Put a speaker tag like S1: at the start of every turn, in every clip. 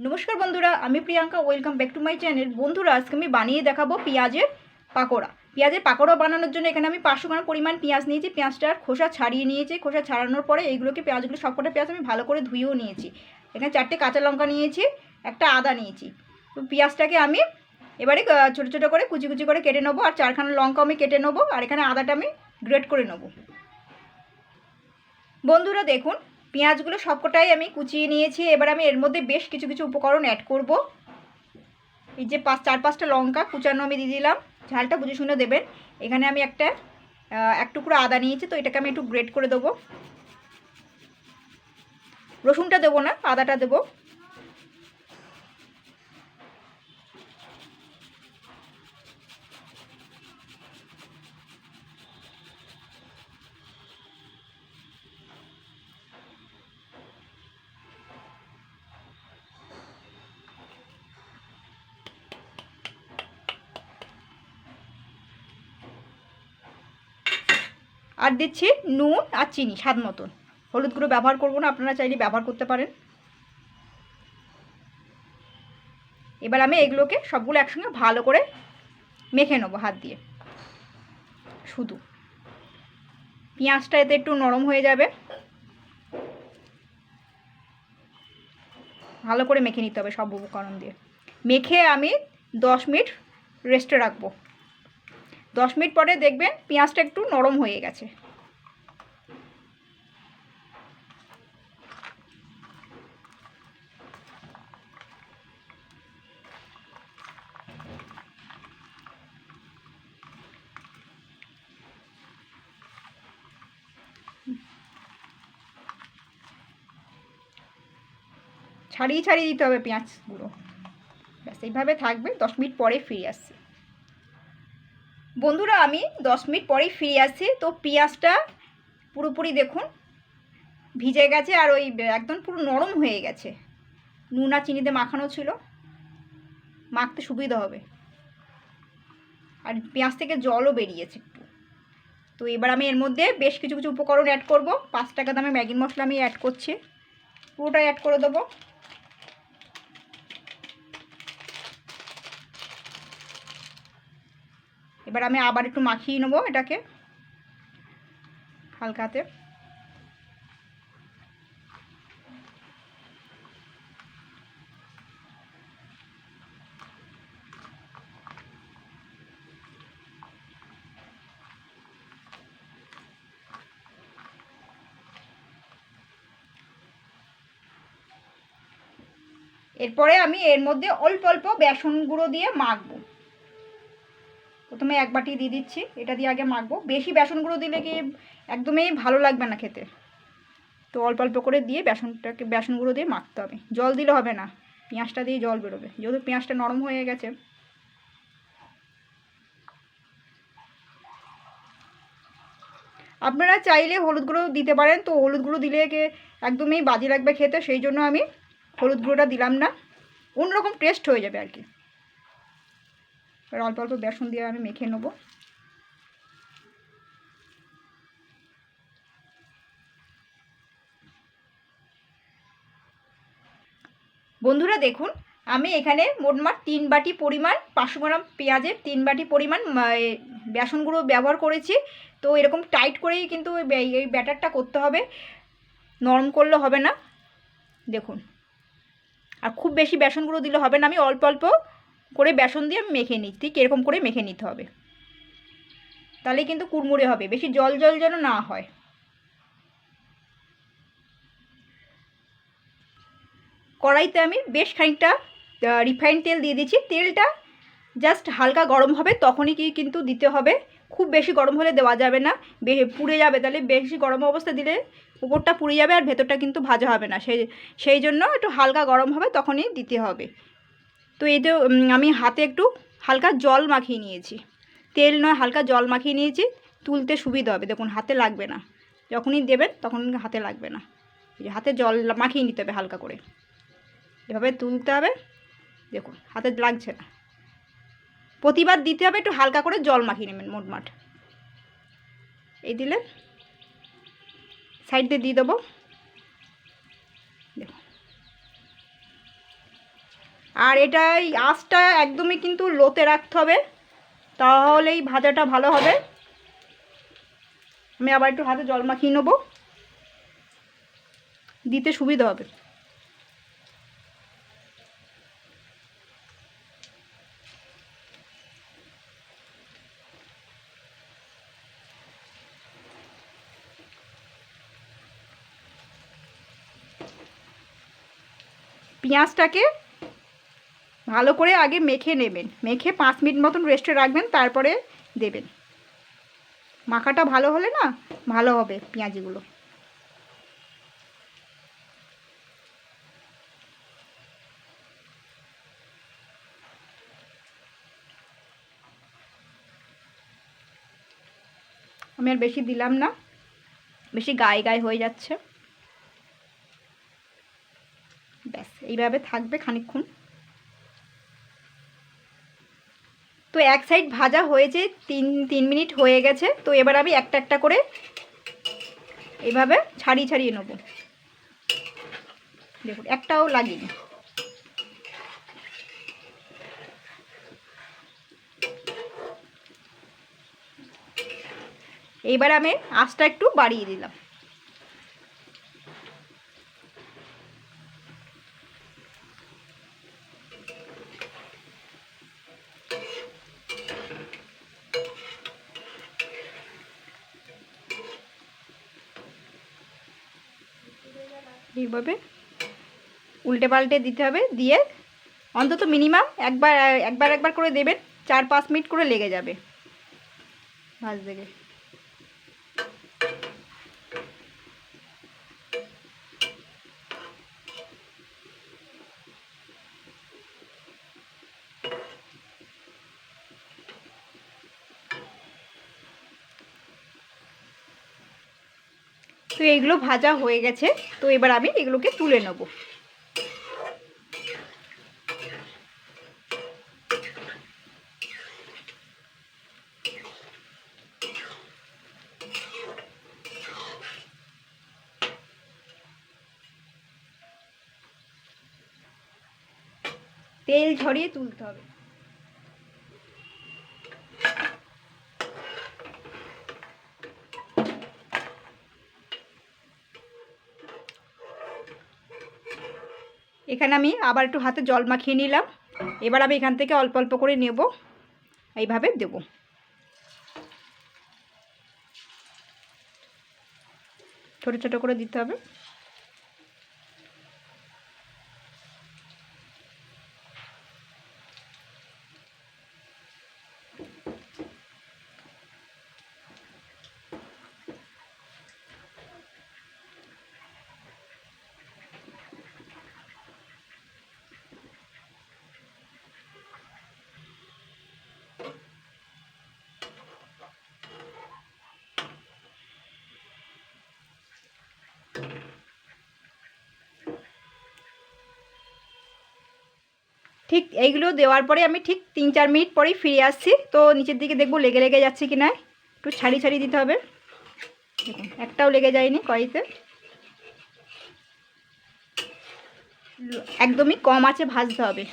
S1: নমস্কার বন্ধুরা, আমি Priyanka. Welcome back to my channel. বন্ধুরা, আজকে আমি বানিয়ে দেখাবো পেঁয়াজের পাকোড়া। পেঁয়াজের পাকোড়া বানানোর জন্য এখানে আমি 500 গ্রাম পরিমাণ পেঁয়াজ নিয়েছি। পেঁয়াজটার খোসা ছাড়িয়ে নিয়েছি। খোসা ছাড়ানোর পরে পেঁয়াজগুলো সবকটা পেঁয়াজ আমি ভালো করে ধুয়েও নিয়েছি। এখানে 4টে কাঁচা লঙ্কা নিয়েছি, একটা আদা নিয়েছি। তো পেঁয়াজটাকে আমি এবারে ছোটো ছোটো করে কুচি কুচি করে কেটে নেবো। আর 4খানা লঙ্কা আমি কেটে নেবো। আর এখানে আদাটা আমি গ্রেট করে নেবো। বন্ধুরা দেখুন, পেঁয়াজগুলো সবকটাই আমি কুচিয়ে নিয়েছি। এবার আমি এর মধ্যে বেশ কিছু কিছু উপকরণ অ্যাড করব। এই যে 4-5টা লঙ্কা কুচানো আমি দিয়ে দিলাম। ঝালটা বুঝে শুনে দেবেন। এখানে আমি এক টুকরো আদা নিয়েছি, তো এটাকে আমি একটু গ্রেট করে দেবো। রসুনটা দেবো না, আদাটা দেবো। আর দিচ্ছি নুন আর চিনি স্বাদ মতন। হলুদ গুঁড়ো ব্যবহার করবো না, আপনারা চাইলে ব্যবহার করতে পারেন। এবার আমি এগুলোকে সবগুলো একসঙ্গে ভালো করে মেখে নেবো হাত দিয়ে। শুধু পেঁয়াজটা এতে একটু নরম হয়ে যাবে। ভালো করে মেখে নিতে হবে সব উপকরণ দিয়ে। মেখে আমি 10 মিনিট রেস্টে রাখবো। 10 মিনিট পরে দেখবেন পেঁয়াজটা একটু নরম হয়ে গেছে। ছাড়িয়ে ছাড়িয়ে দিতে হবে পেঁয়াজগুলো। ব্যাস এইভাবে থাকবে। 10 মিনিট পরে ফিরে আসছি। বন্ধুরা, আমি 10 মিনিট পরেই ফিরে আসছি। তো পেঁয়াজটা পুরোপুরি দেখুন ভিজে গেছে, আর ওই একদম পুরো নরম হয়ে গেছে। নুন আর চিনিতে মাখানো ছিল, মাখতে সুবিধা হবে। আর পেঁয়াজ থেকে জলও বেরিয়েছে একটু। তো এবার আমি এর মধ্যে বেশ কিছু কিছু উপকরণ অ্যাড করব। 5 টাকা দামে ম্যাগি মশলা আমি অ্যাড করছি, পুরোটাই অ্যাড করে দেবো। এবার আমি আবার একটু মাখিয়ে নেবো এটাকে হালকাতে। এরপরে আমি এর মধ্যে অল্প অল্প বেসন গুঁড়ো দিয়ে মাখবো। প্রথমে 1 বাটি দিয়ে দিচ্ছি, এটা দিয়ে আগে মাখবো। বেশি বেসন গুঁড়ো দিলে কি একদমই ভালো লাগবে না খেতে। তো অল্প অল্প করে দিয়ে বেসন গুঁড়ো দিয়ে মাখতে হবে। জল দিলে হবে না, পেঁয়াজটা দিয়ে জল বেরোবে, যেহেতু পেঁয়াজটা নরম হয়ে গেছে। আপনারা চাইলে হলুদ গুঁড়ো দিতে পারেন। তো হলুদ গুঁড়ো দিলে একদমই বাজে লাগবে খেতে, সেই জন্য আমি হলুদ গুঁড়োটা দিলাম না। অন্যরকম টেস্ট হয়ে যাবে আর কি। এবার অল্প অল্প বেসন দিয়ে আমি মেখে নেবো। বন্ধুরা দেখুন, আমি এখানে মোটমাট 3 বাটি পরিমাণ 500 গ্রাম পেঁয়াজের 3 বাটি পরিমাণ বেসন গুঁড়ো ব্যবহার করেছি। তো এরকম টাইট করেই কিন্তু এই ব্যাটারটা করতে হবে, নরম করলে হবে না। দেখুন, আর খুব বেশি বেসন গুঁড়ো দিলে হবে না। আমি অল্প অল্প করে বেসন দিয়ে আমি মেখে নিই। ঠিক এরকম করে মেখে নিতে হবে, তাহলে কিন্তু কুড়মুড়ে হবে, বেশি জল জল যেন না হয়। কড়াইতে আমি বেশ খানিকটা রিফাইন্ড তেল দিয়ে দিচ্ছি। তেলটা জাস্ট হালকা গরম হবে তখনই কিন্তু দিতে হবে। খুব বেশি গরম হলে দেওয়া যাবে না, পুড়ে যাবে। তাহলে বেশি গরম অবস্থা দিলে উপরটা পুড়ে যাবে আর ভেতরটা কিন্তু ভাজা হবে না। সেই জন্য একটু হালকা গরম হবে তখনই দিতে হবে। তো এতে আমি হাতে একটু হালকা জল মাখিয়ে নিয়েছি। তেল নয়, হালকা জল মাখিয়ে নিয়েছি, তুলতে সুবিধা হবে। দেখুন, হাতে লাগবে না, যখনই দেবেন তখন হাতে লাগবে না। হাতে জল মাখিয়ে নিতে হবে হালকা করে, এভাবে তুলতে হবে। দেখুন, হাতে লাগছে না। প্রতিবার দিতে হবে, একটু হালকা করে জল মাখিয়ে নেবেন মোটমাট। এই দিলে সাইড দিয়ে দেবো। দেখুন, আর এটাই আঁচটা একদমই কিন্তু লোতে রাখতে হবে, তাহলেই ভাজাটা ভালো হবে। আমি আবার একটু হাতে জল মাখিয়ে নেবো, দিতে সুবিধা হবে। পেঁয়াজটাকে ভালো করে আগে মেখে নেবেন, মেখে 5 মিনিট মতন রেস্টে রাখবেন, তারপরে দেবেন। মাখাটা ভালো হলে না ভালো হবে পেঁয়াজগুলো। আমি আর বেশি দিলাম না, বেশি গায়ে গায়ে হয়ে যাচ্ছে। ব্যাস এইভাবে থাকবে খানিকক্ষণ। তো এক সাইড ভাজা হয়েছে, 3 মিনিট হয়ে গেছে। তো এবার আমি একটা একটা করে এইভাবে ছাড়িয়ে ছাড়িয়ে নেব। দেখুন একটাও লাগেনি। এইবার আমি আঁচটা একটু বাড়িয়ে দিলাম। এইভাবে উল্টে পাল্টে দিতে হবে, দিয়ে অন্তত মিনিমাম একবার করে দেবেন, 4-5 মিনিট করে লেগে যাবে ভাজতে গিয়ে। তো এইগুলো ভাজা হয়ে গেছে। তো এবার আমি এগুলোকে তুলে নেব। তেল ঝরিয়ে তুলতে হবে। এখানে আমি আবার একটু হাতে জল মাখিয়ে নিলাম। এবার আমি এখান থেকে অল্প অল্প করে নেব, এইভাবে দেব। ছোট ছোট করে দিতে হবে। ঠিক এইগুলো দেওয়ার পরে আমি ঠিক 3-4 মিনিট পরেই ফিরে আসছি। তো নিচের দিকে দেখবো লেগে লেগে যাচ্ছে কি না, একটু ছাড়িয়ে ছাড়িয়ে দিতে হবে। দেখুন একটাও লেগে যায়নি কড়াইতে। একদমই কম আঁচে ভাজতে হবে।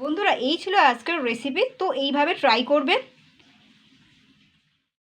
S1: বন্ধুরা এই ছিল আজকের রেসিপি। তো এইভাবে ট্রাই করবেন।